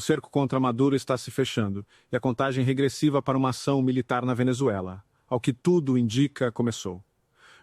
cerco contra Maduro está se fechando e a contagem regressiva para uma ação militar na Venezuela, ao que tudo indica, começou.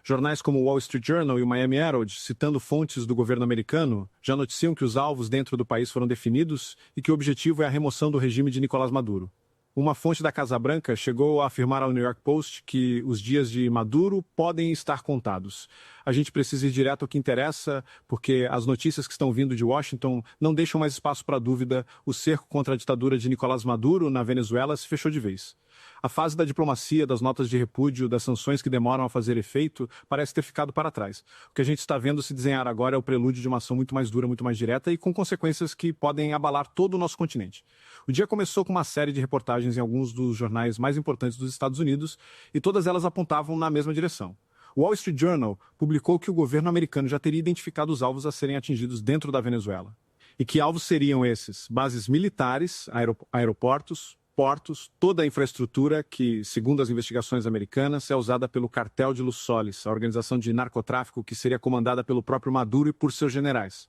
Jornais como o Wall Street Journal e o Miami Herald, citando fontes do governo americano, já noticiam que os alvos dentro do país foram definidos e que o objetivo é a remoção do regime de Nicolás Maduro. Uma fonte da Casa Branca chegou a afirmar ao New York Post que os dias de Maduro podem estar contados. A gente precisa ir direto ao que interessa, porque as notícias que estão vindo de Washington não deixam mais espaço para dúvida. O cerco contra a ditadura de Nicolás Maduro na Venezuela se fechou de vez. A fase da diplomacia, das notas de repúdio, das sanções que demoram a fazer efeito, parece ter ficado para trás. O que a gente está vendo se desenhar agora é o prelúdio de uma ação muito mais dura, muito mais direta e com consequências que podem abalar todo o nosso continente. O dia começou com uma série de reportagens em alguns dos jornais mais importantes dos Estados Unidos e todas elas apontavam na mesma direção. O Wall Street Journal publicou que o governo americano já teria identificado os alvos a serem atingidos dentro da Venezuela. E que alvos seriam esses? Bases militares, aeroportos, portos, toda a infraestrutura que, segundo as investigações americanas, é usada pelo Cartel de Los Soles, a organização de narcotráfico que seria comandada pelo próprio Maduro e por seus generais.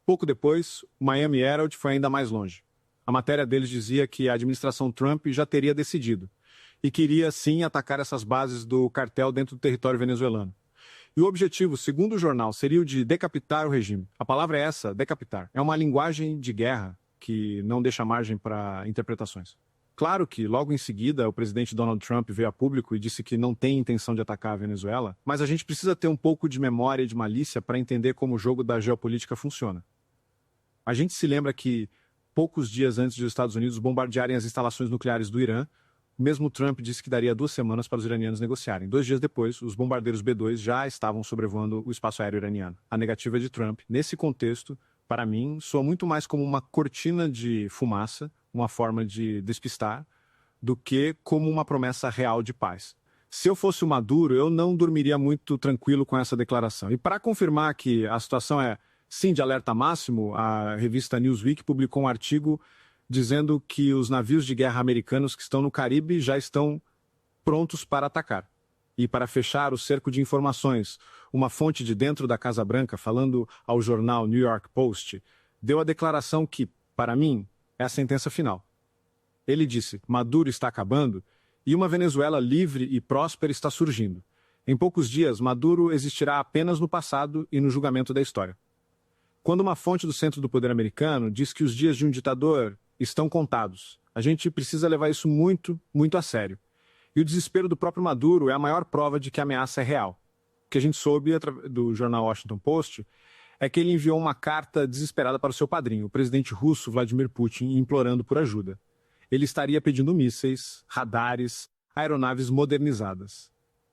Pouco depois, o Miami Herald foi ainda mais longe. A matéria deles dizia que a administração Trump já teria decidido e queria, sim, atacar essas bases do cartel dentro do território venezuelano. E o objetivo, segundo o jornal, seria o de decapitar o regime. A palavra é essa, decapitar. É uma linguagem de guerra que não deixa margem para interpretações. Claro que, logo em seguida, o presidente Donald Trump veio a público e disse que não tem intenção de atacar a Venezuela, mas a gente precisa ter um pouco de memória e de malícia para entender como o jogo da geopolítica funciona. A gente se lembra que, poucos dias antes de os Estados Unidos bombardearem as instalações nucleares do Irã, mesmo Trump disse que daria 2 semanas para os iranianos negociarem. 2 dias depois, os bombardeiros B-2 já estavam sobrevoando o espaço aéreo iraniano. A negativa de Trump, nesse contexto, para mim, soa muito mais como uma cortina de fumaça, uma forma de despistar, do que como uma promessa real de paz. Se eu fosse o Maduro, eu não dormiria muito tranquilo com essa declaração. E para confirmar que a situação é, sim, de alerta máximo, a revista Newsweek publicou um artigo dizendo que os navios de guerra americanos que estão no Caribe já estão prontos para atacar. E para fechar o cerco de informações, uma fonte de dentro da Casa Branca, falando ao jornal New York Post, deu a declaração que, para mim, é a sentença final. Ele disse: Maduro está acabando e uma Venezuela livre e próspera está surgindo. Em poucos dias, Maduro existirá apenas no passado e no julgamento da história. Quando uma fonte do centro do poder americano diz que os dias de um ditador estão contados, a gente precisa levar isso muito, muito a sério. E o desespero do próprio Maduro é a maior prova de que a ameaça é real. O que a gente soube do jornal Washington Post é que ele enviou uma carta desesperada para o seu padrinho, o presidente russo Vladimir Putin, implorando por ajuda. Ele estaria pedindo mísseis, radares, aeronaves modernizadas.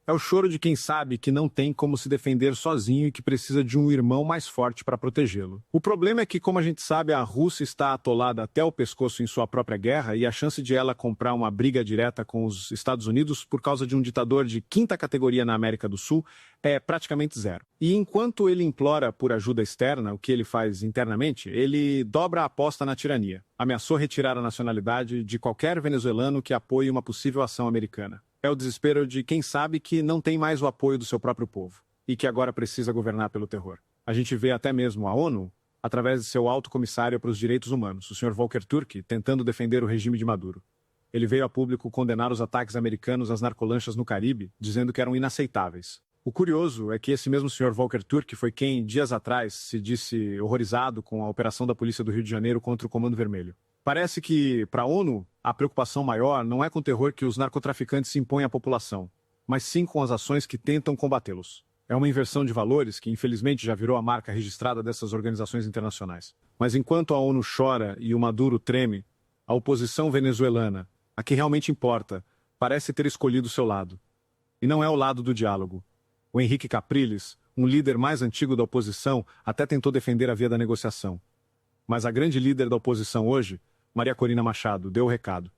É o choro de quem sabe que não tem como se defender sozinho e que precisa de um irmão mais forte para protegê-lo. O problema é que, como a gente sabe, a Rússia está atolada até o pescoço em sua própria guerra e a chance de ela comprar uma briga direta com os Estados Unidos por causa de um ditador de 5ª categoria na América do Sul é praticamente zero. E enquanto ele implora por ajuda externa, o que ele faz internamente, ele dobra a aposta na tirania. Ameaçou retirar a nacionalidade de qualquer venezuelano que apoie uma possível ação americana. É o desespero de quem sabe que não tem mais o apoio do seu próprio povo e que agora precisa governar pelo terror. A gente vê até mesmo a ONU, através de seu alto comissário para os direitos humanos, o Sr. Volker Turk, tentando defender o regime de Maduro. Ele veio a público condenar os ataques americanos às narcolanchas no Caribe, dizendo que eram inaceitáveis. O curioso é que esse mesmo Sr. Volker Turk foi quem, dias atrás, se disse horrorizado com a operação da Polícia do Rio de Janeiro contra o Comando Vermelho. Parece que, para a ONU, a preocupação maior não é com o terror que os narcotraficantes impõem à população, mas sim com as ações que tentam combatê-los. É uma inversão de valores que, infelizmente, já virou a marca registrada dessas organizações internacionais. Mas enquanto a ONU chora e o Maduro treme, a oposição venezuelana, a que realmente importa, parece ter escolhido o seu lado. E não é o lado do diálogo. O Henrique Capriles, um líder mais antigo da oposição, até tentou defender a via da negociação. Mas a grande líder da oposição hoje, Maria Corina Machado, deu o recado.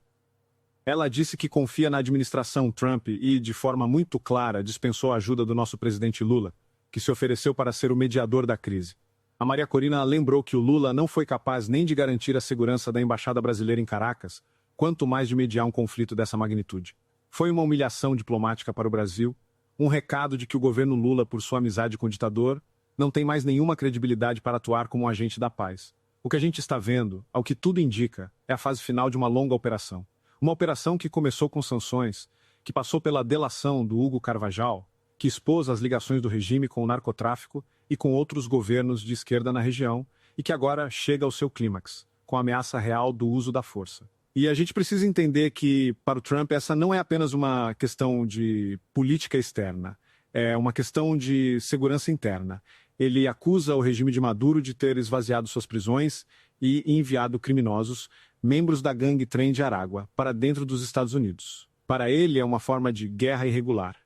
Ela disse que confia na administração Trump e, de forma muito clara, dispensou a ajuda do nosso presidente Lula, que se ofereceu para ser o mediador da crise. A Maria Corina lembrou que o Lula não foi capaz nem de garantir a segurança da embaixada brasileira em Caracas, quanto mais de mediar um conflito dessa magnitude. Foi uma humilhação diplomática para o Brasil, um recado de que o governo Lula, por sua amizade com o ditador, não tem mais nenhuma credibilidade para atuar como um agente da paz. O que a gente está vendo, ao que tudo indica, é a fase final de uma longa operação. Uma operação que começou com sanções, que passou pela delação do Hugo Carvajal, que expôs as ligações do regime com o narcotráfico e com outros governos de esquerda na região, e que agora chega ao seu clímax, com a ameaça real do uso da força. E a gente precisa entender que, para o Trump, essa não é apenas uma questão de política externa, é uma questão de segurança interna. Ele acusa o regime de Maduro de ter esvaziado suas prisões e enviado criminosos, membros da gangue Trem de Aragua, para dentro dos Estados Unidos. Para ele, é uma forma de guerra irregular.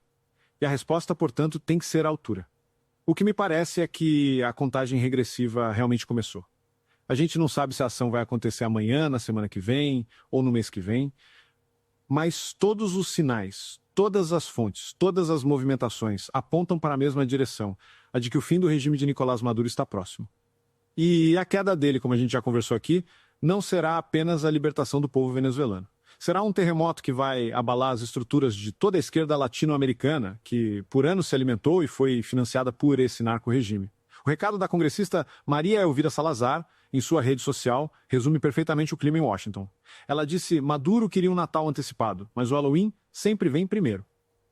E a resposta, portanto, tem que ser à altura. O que me parece é que a contagem regressiva realmente começou. A gente não sabe se a ação vai acontecer amanhã, na semana que vem ou no mês que vem, mas todos os sinais, todas as fontes, todas as movimentações apontam para a mesma direção, a de que o fim do regime de Nicolás Maduro está próximo. E a queda dele, como a gente já conversou aqui, não será apenas a libertação do povo venezuelano. Será um terremoto que vai abalar as estruturas de toda a esquerda latino-americana, que por anos se alimentou e foi financiada por esse narco-regime. O recado da congressista Maria Elvira Salazar, em sua rede social, resume perfeitamente o clima em Washington. Ela disse: Maduro queria um Natal antecipado, mas o Halloween sempre vem primeiro.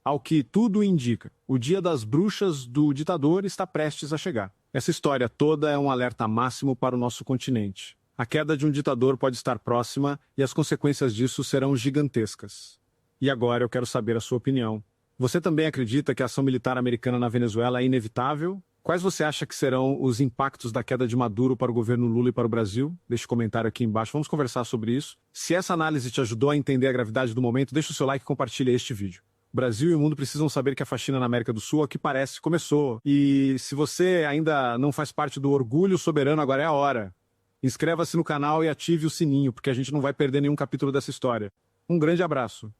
Ao que tudo indica, o dia das bruxas do ditador está prestes a chegar. Essa história toda é um alerta máximo para o nosso continente. A queda de um ditador pode estar próxima e as consequências disso serão gigantescas. E agora eu quero saber a sua opinião. Você também acredita que a ação militar americana na Venezuela é inevitável? Quais você acha que serão os impactos da queda de Maduro para o governo Lula e para o Brasil? Deixe um comentário aqui embaixo, vamos conversar sobre isso. Se essa análise te ajudou a entender a gravidade do momento, deixe o seu like e compartilhe este vídeo. O Brasil e o mundo precisam saber que a faxina na América do Sul, ao que parece, começou. E se você ainda não faz parte do orgulho soberano, agora é a hora. Inscreva-se no canal e ative o sininho, porque a gente não vai perder nenhum capítulo dessa história. Um grande abraço.